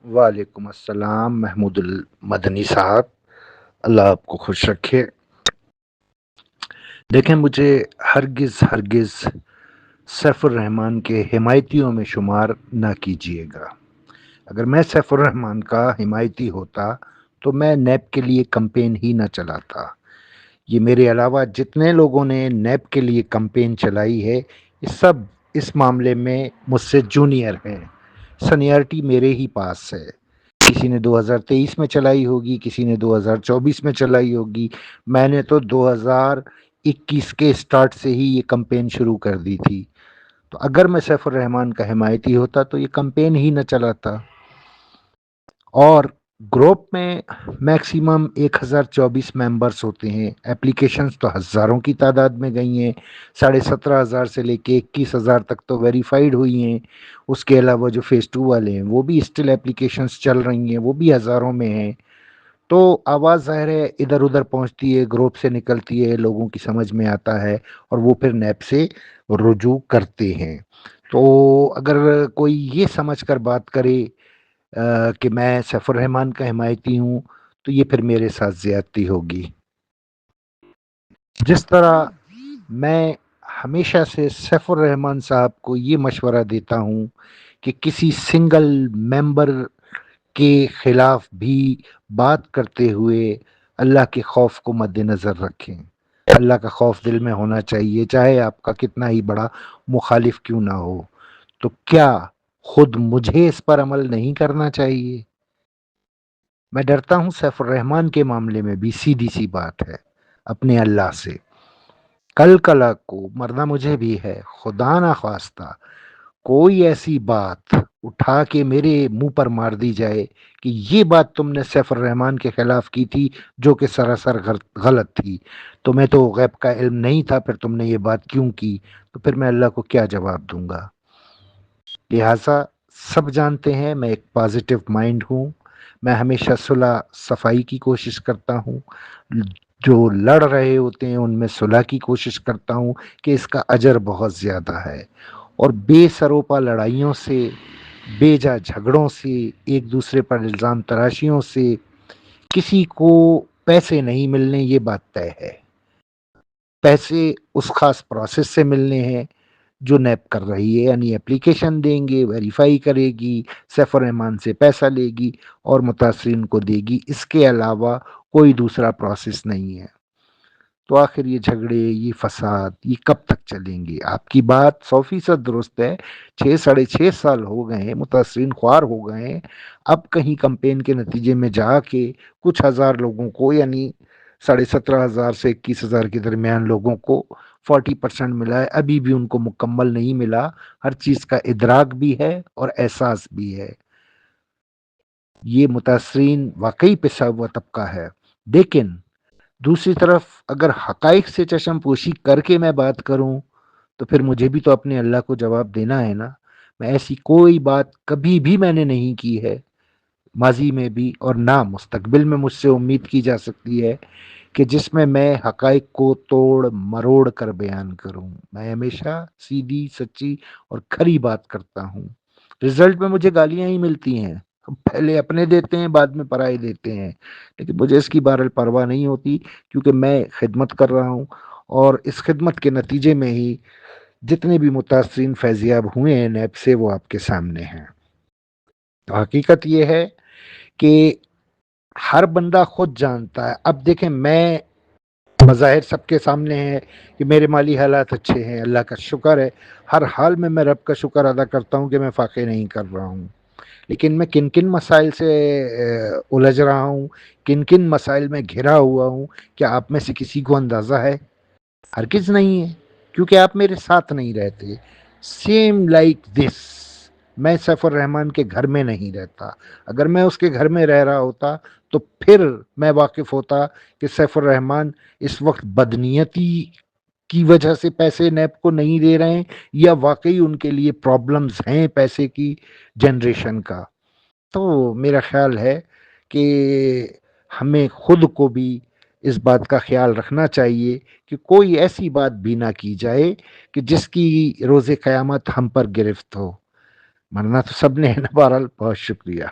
वालेकुम अस्सलाम महमूदुल मदनी साहब, अल्लाह आपको खुश रखे। देखें, मुझे हरगिज़ हरगिज़ सैफुर रहमान के हिमायतियों में शुमार ना कीजिएगा। अगर मैं सैफुर रहमान का हिमायती होता तो मैं नैब के लिए कैंपेन ही ना चलाता। ये मेरे अलावा जितने लोगों ने नैब के लिए कैंपेन चलाई है, ये सब इस मामले में मुझसे जूनियर हैं। सीनियरिटी मेरे ही पास है। किसी ने 2023 में चलाई होगी, किसी ने 2024 में चलाई होगी। मैंने तो 2021 के स्टार्ट से ही ये कैंपेन शुरू कर दी थी। तो अगर मैं सैफुर रहमान का हिमायती होता तो ये कैंपेन ही न चलाता। और ग्रुप में मैक्सिमम 1024 मेंबर्स होते हैं। एप्लीकेशंस तो हज़ारों की तादाद में गई हैं। 17,500 से लेके 21,000 तक तो वेरीफाइड हुई हैं। उसके अलावा जो फेज़ 2 वाले हैं वो भी स्टिल एप्लीकेशंस चल रही हैं, वो भी हज़ारों में हैं। तो आवाज़ ज़ाहिर है इधर-उधर पहुँचती है, ग्रुप से निकलती है, लोगों की समझ में आता है और वो फिर नैब से रुजू करते हैं। तो अगर कोई ये समझ कर बात करे कि मैं सैफुर रहमान का हिमायती हूँ, तो ये फिर मेरे साथ ज़्यादती होगी। जिस तरह मैं हमेशा से सैफुर रहमान साहब को ये मशवरा देता हूँ कि किसी सिंगल मेंबर के खिलाफ भी बात करते हुए अल्लाह के खौफ को मद्देनज़र रखें। अल्लाह का खौफ दिल में होना चाहिए, चाहे आपका कितना ही बड़ा मुखालिफ क्यों ना हो। तो क्या खुद मुझे इस पर अमल नहीं करना चाहिए? मैं डरता हूँ सैफुर रहमान के मामले में भी सीधी सी बात है, अपने अल्लाह से। कल कला को मरना मुझे भी है, खुदा ना ख्वास्ता कोई ऐसी बात उठा के मेरे मुंह पर मार दी जाए कि ये बात तुमने सैफुर रहमान के खिलाफ की थी, जो कि सरासर गलत थी। तुम्हें तो गैब का इल्म नहीं था, फिर तुमने ये बात क्यों की? तो फिर मैं अल्लाह को क्या जवाब दूंगा? लिहाजा सब जानते हैं मैं एक पॉजिटिव माइंड हूँ। मैं हमेशा सुलह सफाई की कोशिश करता हूँ। जो लड़ रहे होते हैं उनमें सुलह की कोशिश करता हूँ कि इसका अजर बहुत ज़्यादा है। और बेसरोपा लड़ाइयों से, बेजा झगड़ों से, एक दूसरे पर इल्ज़ाम तराशियों से किसी को पैसे नहीं मिलने, ये बात तय है। पैसे उस खास प्रोसेस से मिलने हैं जो नैब कर रही है, यानी एप्लीकेशन देंगे, वेरीफाई करेगी, सैफुर रहमान से पैसा लेगी और मुतासरीन को देगी। इसके अलावा कोई दूसरा प्रोसेस नहीं है। तो आखिर ये झगड़े, ये फसाद, ये कब तक चलेंगे? आपकी बात 100% दुरुस्त है। 6 साढ़े 6 साल हो गए हैं, मुतासरीन ख्वार हो गए हैं। अब कहीं कैंपेन के नतीजे में जाके कुछ हज़ार लोगों को, यानी 17,500 से 21,000 के दरमियान लोगों को 40% मिला है। अभी भी उनको मुकम्मल नहीं मिला। हर चीज़ का इदराक भी है और एहसास भी है। ये मुतासरीन वाक़ई पिसा हुआ तबका है। लेकिन दूसरी तरफ अगर हक़ाइक़ से चश्मपोशी करके मैं बात करूँ, तो फिर मुझे भी तो अपने अल्लाह को जवाब देना है ना। मैं ऐसी कोई बात कभी भी मैंने नहीं की है, माज़ी में भी और ना मुस्तक़बिल में मुझसे उम्मीद की जा सकती है कि जिसमें मैं हक़ाइक़ को तोड़-मरोड़ कर बयान करूँ। मैं हमेशा सीधी, सच्ची और खरी बात करता हूँ। रिज़ल्ट में मुझे गालियाँ ही मिलती हैं। पहले अपने देते हैं, बाद में पराए देते हैं। लेकिन मुझे इसकी बहरहाल परवाह नहीं होती, क्योंकि मैं खिदमत कर रहा हूँ और इस खिदमत के नतीजे में ही जितने भी मुतासरीन फैज़याब हुए हैं नैब से, वो आपके सामने हैं। तो हकीकत ये है कि हर बंदा खुद जानता है। अब देखें, मैं मज़ाहिर सबके सामने है कि मेरे माली हालात अच्छे हैं, अल्लाह का शुक्र है। हर हाल में मैं रब का शुक्र अदा करता हूँ कि मैं फ़ाक़े नहीं कर रहा हूँ। लेकिन मैं किन-किन मसाइल से उलझ रहा हूँ, किन-किन मसाइल में घिरा हुआ हूँ, क्या आप में से किसी को अंदाज़ा है? हरगिज़ नहीं है, क्योंकि आप मेरे साथ नहीं रहते। सेम लाइक दिस, मैं सैफुर रहमान के घर में नहीं रहता। अगर मैं उसके घर में रह रहा होता तो फिर मैं वाकिफ़ होता कि सैफुर रहमान इस वक़्त बदनीयती की वजह से पैसे नैब को नहीं दे रहे हैं, या वाक़ई उनके लिए प्रॉब्लम्स हैं पैसे की जनरेशन का। तो मेरा ख़्याल है कि हमें खुद को भी इस बात का ख़्याल रखना चाहिए कि कोई ऐसी बात भी ना की जाए कि जिसकी रोज़े क़यामत हम पर गिरफ़्त हो। मरना तो सबने है ना। बहरहाल बहुत शुक्रिया।